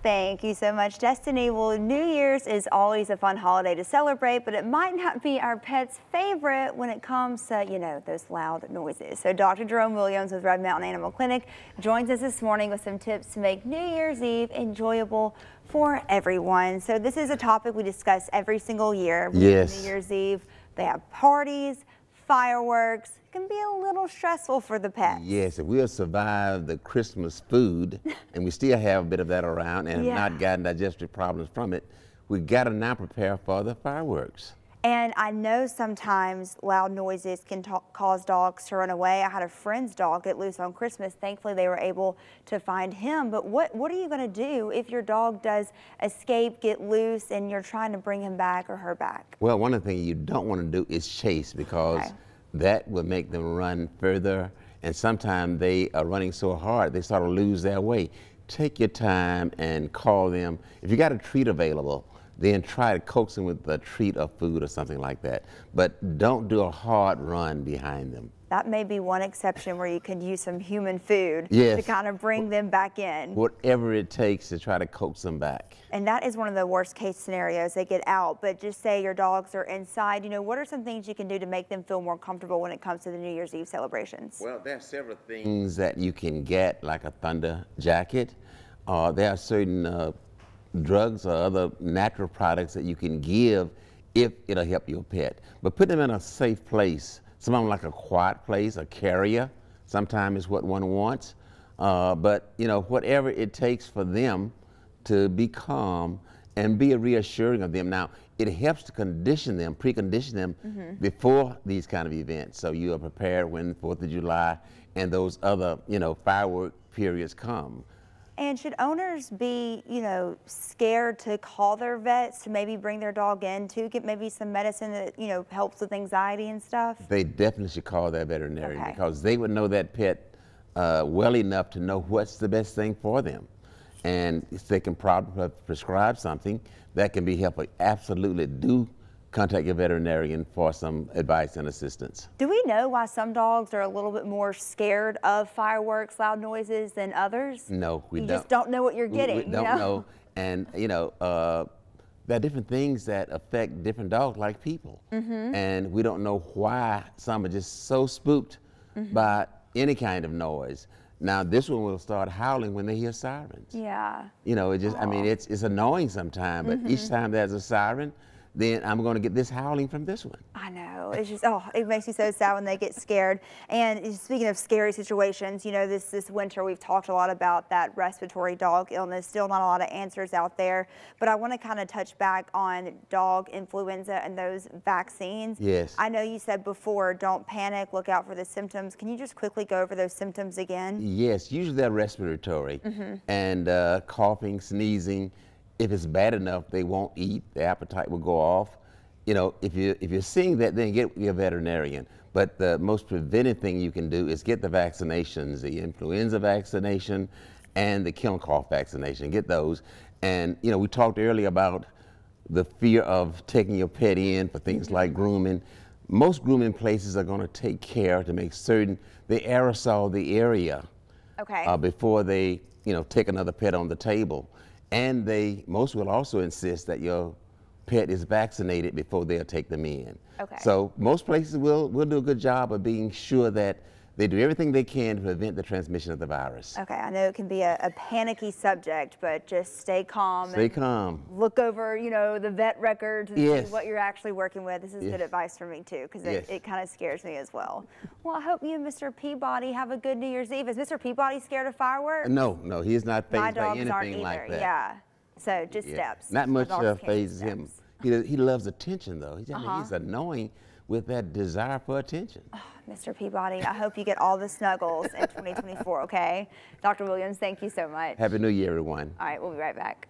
Thank you so much, Destiny. Well, New Year's is always a fun holiday to celebrate, but it might not be our pet's favorite when it comes to, you know, those loud noises. So Dr. Jerome Williams with Red Mountain Animal Clinic joins us this morning with some tips to make New Year's Eve enjoyable for everyone. So this is a topic we discuss every single year. Yes. New Year's Eve, they have parties, fireworks. It can be a little stressful for the pets. Yes, if we'll survive the Christmas food, and we still have a bit of that around and have not gotten digestive problems from it, we got to now prepare for the fireworks. And I know sometimes loud noises can cause dogs to run away. I had a friend's dog get loose on Christmas. Thankfully, they were able to find him. But what are you going to do if your dog does escape, get loose, and you're trying to bring him back or her back? Well, one of the things you don't want to do is chase, because that will make them run further. And sometimes they are running so hard, they sort of lose their way. Take your time and call them. If you got a treat available, then try to coax them with a treat or food or something like that. But don't do a hard run behind them. That may be one exception where you can use some human food to kind of bring them back in. Whatever it takes to try to coax them back. And that is one of the worst case scenarios. They get out, but just say your dogs are inside. You know, what are some things you can do to make them feel more comfortable when it comes to the New Year's Eve celebrations? Well, there are several things that you can get, like a thunder jacket. There are certain drugs or other natural products that you can give if it'll help your pet. But put them in a safe place. Some of them like a quiet place, a carrier, sometimes is what one wants. But, you know, whatever it takes for them to be calm and be reassuring of them. Now, it helps to condition them, precondition them before these kind of events. So you are prepared when 4th of July and those other, you know, firework periods come. And should owners be, you know, scared to call their vets to maybe bring their dog in to get maybe some medicine that, you know, helps with anxiety and stuff? They definitely should call their veterinarian, because they would know that pet well enough to know what's the best thing for them. And if they can probably prescribe something that can be helpful, absolutely do contact your veterinarian for some advice and assistance. Do we know why some dogs are a little bit more scared of fireworks, loud noises than others? No, we don't. You just don't know what you're getting. We don't know. And, you know, there are different things that affect different dogs like people. And we don't know why some are just so spooked by any kind of noise. Now, this one will start howling when they hear sirens. Yeah. You know, it just, I mean, it's annoying sometimes, but each time there's a siren, then I'm going to get this howling from this one. I know. It's just, oh, it makes me so sad when they get scared. And speaking of scary situations, you know, this winter we've talked a lot about that respiratory dog illness. Still not a lot of answers out there. But I want to kind of touch back on dog influenza and those vaccines. Yes. I know you said before, don't panic, look out for the symptoms. Can you just quickly go over those symptoms again? Yes, usually they're respiratory and coughing, sneezing. If it's bad enough, they won't eat. The appetite will go off. You know, if you're seeing that, then get your veterinarian. But the most preventive thing you can do is get the vaccinations, the influenza vaccination and the kennel cough vaccination. Get those. And, you know, we talked earlier about the fear of taking your pet in for things like grooming. Most grooming places are going to take care to make certain they aerosol the area before they, you know, take another pet on the table. And most will also insist that your pet is vaccinated before they'll take them in. So most places will do a good job of being sure that they do everything they can to prevent the transmission of the virus. I know it can be a panicky subject, but just stay calm. Stay calm. Look over, you know, the vet records and see what you're actually working with. This is good advice for me too, because it kind of scares me as well. Well, I hope you and Mr. Peabody have a good New Year's Eve. Is Mr. Peabody scared of fireworks? No, he's not fazed by anything aren't like that. Yeah, so just steps. Not much phases him. He loves attention though. He's annoying with that desire for attention. Oh, Mr. Peabody, I hope you get all the snuggles in 2024, okay? Dr. Williams, thank you so much. Happy New Year, everyone. All right, we'll be right back.